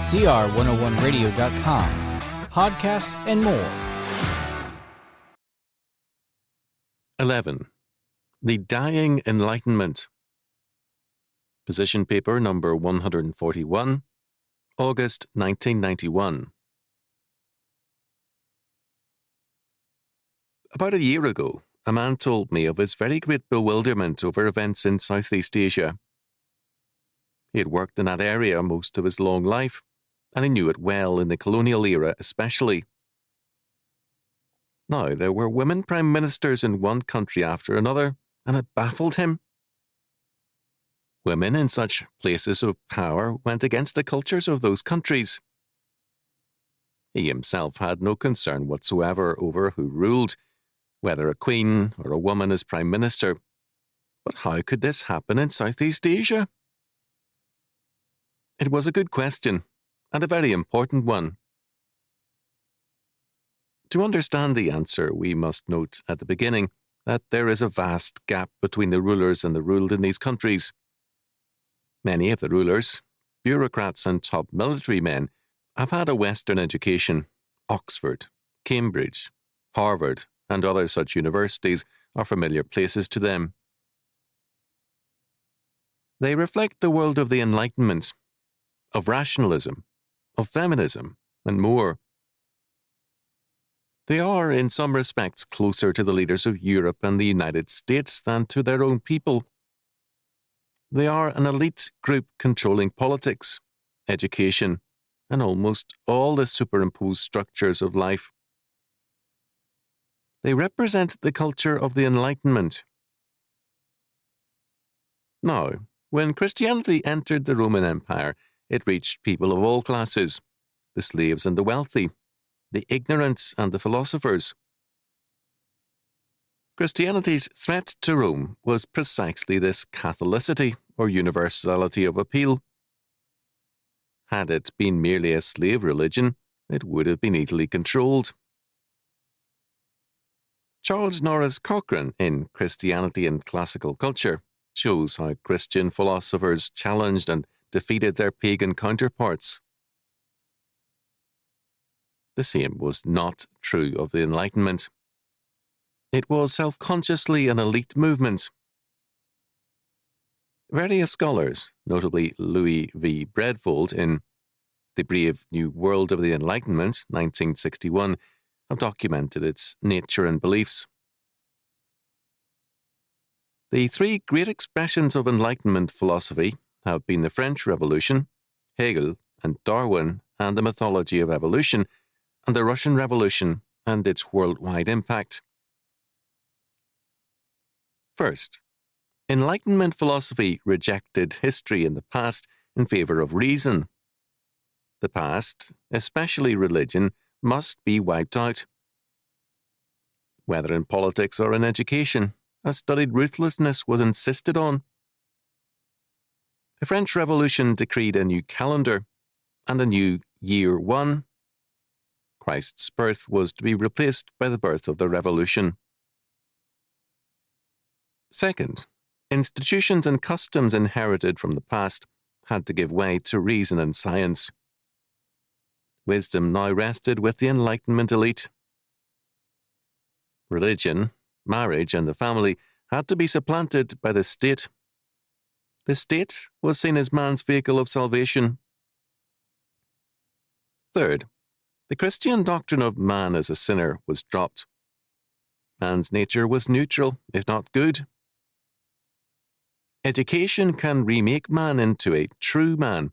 CR101radio.com, podcasts, and more. 11. The Dying Enlightenment. Position paper number 141, August 1991. About a year ago, a man told me of his very great bewilderment over events in Southeast Asia. He had worked in that area most of his long life, and he knew it well in the colonial era especially. Now, there were women prime ministers in one country after another, and it baffled him. Women in such places of power went against the cultures of those countries. He himself had no concern whatsoever over who ruled, whether a queen or a woman as prime minister. But how could this happen in Southeast Asia? It was a good question, and a very important one. To understand the answer, we must note at the beginning that there is a vast gap between the rulers and the ruled in these countries. Many of the rulers, bureaucrats and top military men, have had a Western education. Oxford, Cambridge, Harvard, and other such universities are familiar places to them. They reflect the world of the Enlightenment, of rationalism, of feminism, and more. They are, in some respects, closer to the leaders of Europe and the United States than to their own people. They are an elite group controlling politics, education, and almost all the superimposed structures of life. They represent the culture of the Enlightenment. Now, when Christianity entered the Roman Empire, it reached people of all classes, the slaves and the wealthy, the ignorant and the philosophers. Christianity's threat to Rome was precisely this Catholicity or universality of appeal. Had it been merely a slave religion, it would have been easily controlled. Charles Norris Cochrane, in Christianity and Classical Culture, shows how Christian philosophers challenged and defeated their pagan counterparts. The same was not true of the Enlightenment. It was self-consciously an elite movement. Various scholars, notably Louis V. Breadfold in The Brave New World of the Enlightenment, 1961, have documented its nature and beliefs. The three great expressions of Enlightenment philosophy have been the French Revolution, Hegel and Darwin and the mythology of evolution, and the Russian Revolution and its worldwide impact. First, Enlightenment philosophy rejected history in the past in favour of reason. The past, especially religion, must be wiped out. Whether in politics or in education, a studied ruthlessness was insisted on. The French Revolution decreed a new calendar and a new year one. Christ's birth was to be replaced by the birth of the Revolution. Second, institutions and customs inherited from the past had to give way to reason and science. Wisdom now rested with the Enlightenment elite. Religion, marriage, and the family had to be supplanted by the state. The state was seen as man's vehicle of salvation. Third, the Christian doctrine of man as a sinner was dropped. Man's nature was neutral, if not good. Education can remake man into a true man,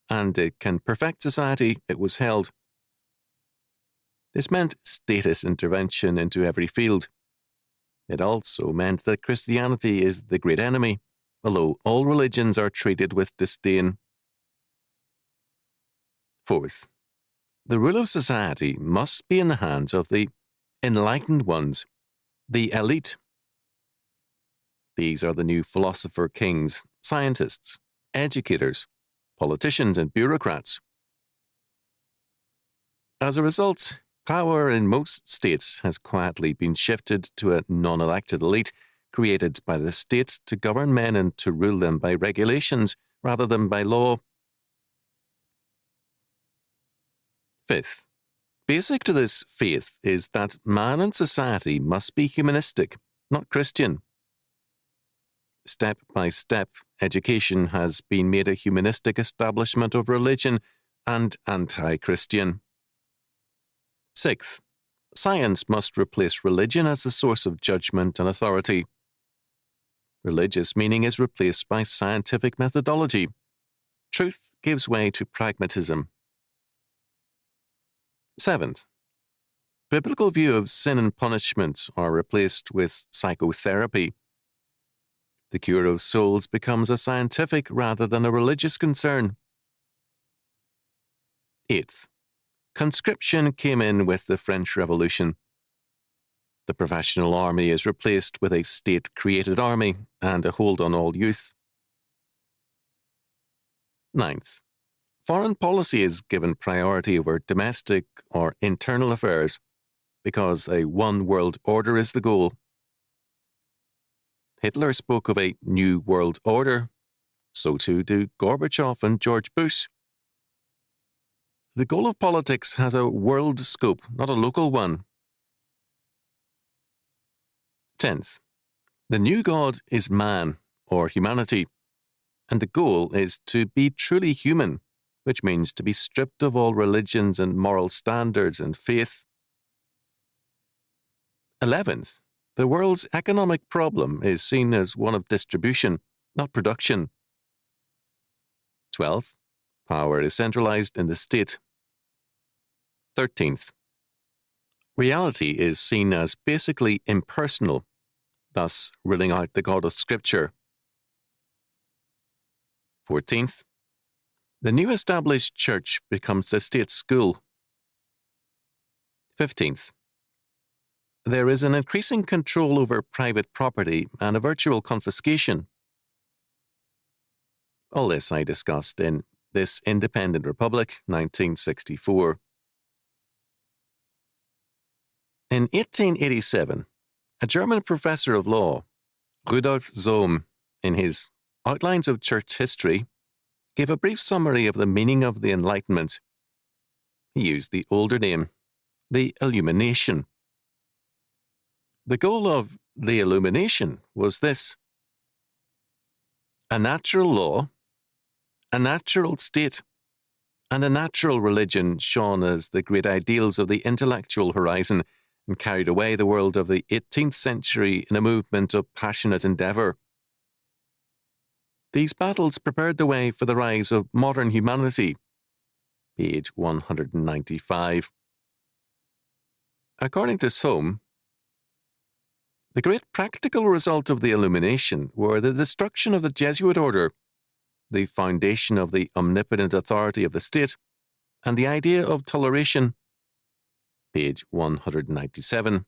and it can perfect society, it was held. This meant status intervention into every field. It also meant that Christianity is the great enemy, although all religions are treated with disdain. Fourth, the rule of society must be in the hands of the enlightened ones, the elite. These are the new philosopher kings, scientists, educators, politicians, and bureaucrats. As a result, power in most states has quietly been shifted to a non-elected elite created by the state to govern men and to rule them by regulations rather than by law. Fifth, basic to this faith is that man and society must be humanistic, not Christian. Step by step, education has been made a humanistic establishment of religion and anti-Christian. Sixth, science must replace religion as the source of judgment and authority. Religious meaning is replaced by scientific methodology. Truth gives way to pragmatism. Seventh, biblical view of sin and punishment are replaced with psychotherapy. The cure of souls becomes a scientific rather than a religious concern. Eighth, conscription came in with the French Revolution. The professional army is replaced with a state-created army and a hold on all youth. Ninth, foreign policy is given priority over domestic or internal affairs because a one-world order is the goal. Hitler spoke of a new world order. So too do Gorbachev and George Bush. The goal of politics has a world scope, not a local one. 10th, the new God is man, or humanity, and the goal is to be truly human, which means to be stripped of all religions and moral standards and faith. 11th, the world's economic problem is seen as one of distribution, not production. 12th, power is centralized in the state. 13th, reality is seen as basically impersonal, thus ruling out the God of Scripture. 14th, the new established church becomes the state school. 15th, there is an increasing control over private property and a virtual confiscation. All this I discussed in This Independent Republic, 1964. In 1887, a German professor of law, Rudolf Sohm, in his Outlines of Church History, gave a brief summary of the meaning of the Enlightenment. He used the older name, the Illumination. The goal of the Illumination was this: a natural law, a natural state, and a natural religion shone as the great ideals of the intellectual horizon and carried away the world of the 18th century in a movement of passionate endeavour. These battles prepared the way for the rise of modern humanity. Page 195. According to Sohm, the great practical result of the Illumination were the destruction of the Jesuit order, the foundation of the omnipotent authority of the state, and the idea of toleration. Page 197.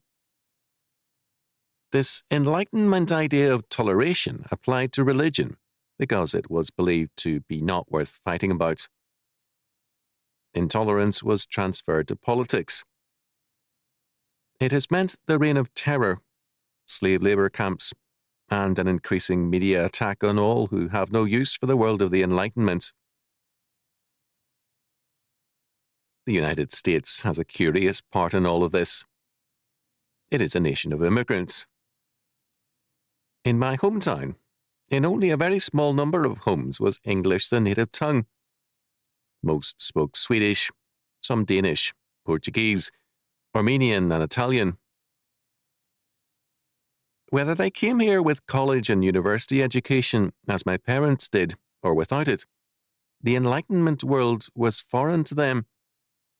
This Enlightenment idea of toleration applied to religion because it was believed to be not worth fighting about. Intolerance was transferred to politics. It has meant the reign of terror, slave labour camps, and an increasing media attack on all who have no use for the world of the Enlightenment. The United States has a curious part in all of this. It is a nation of immigrants. In my hometown, in only a very small number of homes was English the native tongue. Most spoke Swedish, some Danish, Portuguese, Armenian, and Italian. Whether they came here with college and university education, as my parents did, or without it, the Enlightenment world was foreign to them,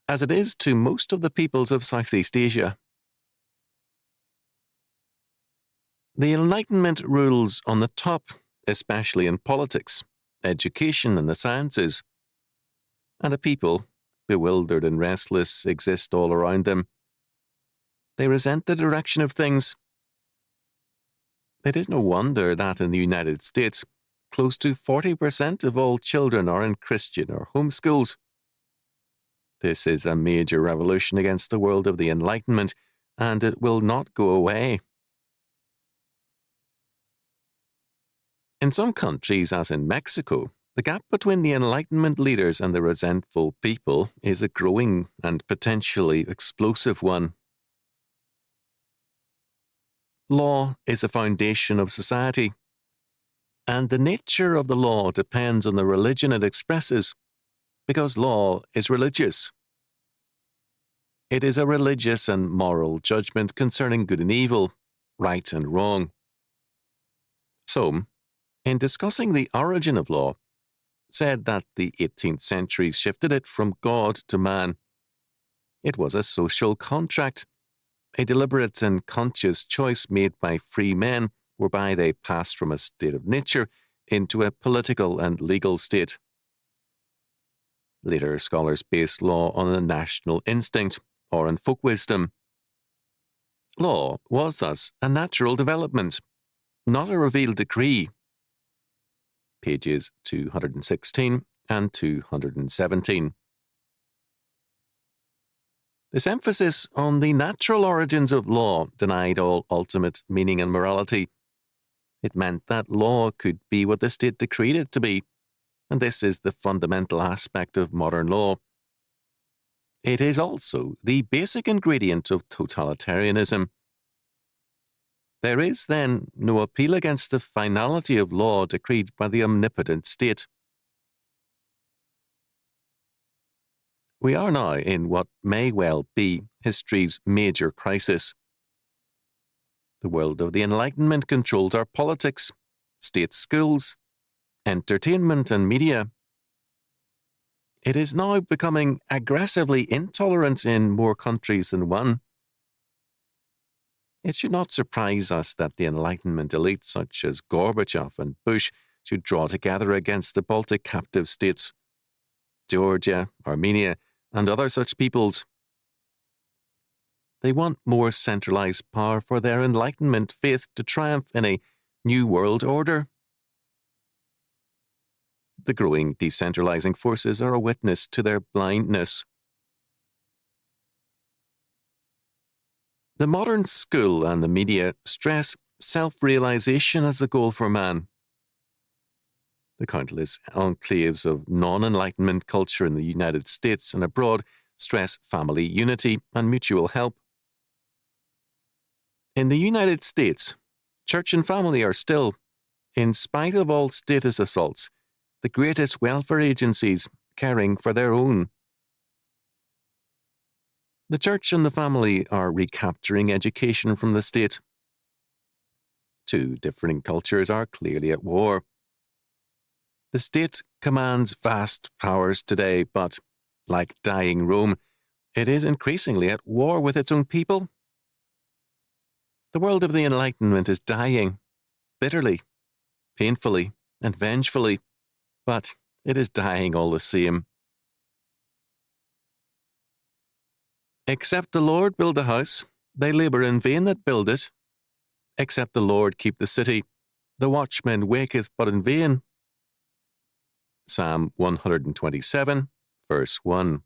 as it is to most of the peoples of Southeast Asia. The Enlightenment rules on the top, especially in politics, education, and the sciences. And a people, bewildered and restless, exist all around them. They resent the direction of things. It is no wonder that in the United States, close to 40% of all children are in Christian or homeschools. This is a major revolution against the world of the Enlightenment, and it will not go away. In some countries, as in Mexico, The gap between the Enlightenment leaders and the resentful people is a growing and potentially explosive one. Law is the foundation of society, and the nature of the law depends on the religion it expresses, because law is religious. It is a religious and moral judgment concerning good and evil, right and wrong. So, in discussing the origin of law, said that the 18th century shifted it from God to man. It was a social contract, a deliberate and conscious choice made by free men whereby they passed from a state of nature into a political and legal state. Later scholars based law on a national instinct or on folk wisdom. Law was thus a natural development, not a revealed decree. Pages 216 and 217. This emphasis on the natural origins of law denied all ultimate meaning and morality. It meant that law could be what the state decreed it to be, and this is the fundamental aspect of modern law. It is also the basic ingredient of totalitarianism. There is, then, no appeal against the finality of law decreed by the omnipotent state. We are now in what may well be history's major crisis. The world of the Enlightenment controls our politics, state schools, entertainment and media. It is now becoming aggressively intolerant in more countries than one. It should not surprise us that the Enlightenment elite such as Gorbachev and Bush should draw together against the Baltic captive states, Georgia, Armenia, and other such peoples. They want more centralized power for their Enlightenment faith to triumph in a new world order. The growing decentralizing forces are a witness to their blindness. The modern school and the media stress self-realization as the goal for man. The countless enclaves of non-Enlightenment culture in the United States and abroad stress family unity and mutual help. In the United States, church and family are still, in spite of all status assaults, the greatest welfare agencies caring for their own. The church and the family are recapturing education from the state. Two differing cultures are clearly at war. The state commands vast powers today, but, like dying Rome, it is increasingly at war with its own people. The world of the Enlightenment is dying, bitterly, painfully, and vengefully, but it is dying all the same. Except the Lord build a house, they labour in vain that build it. Except the Lord keep the city, the watchman waketh but in vain. Psalm 127, verse 1.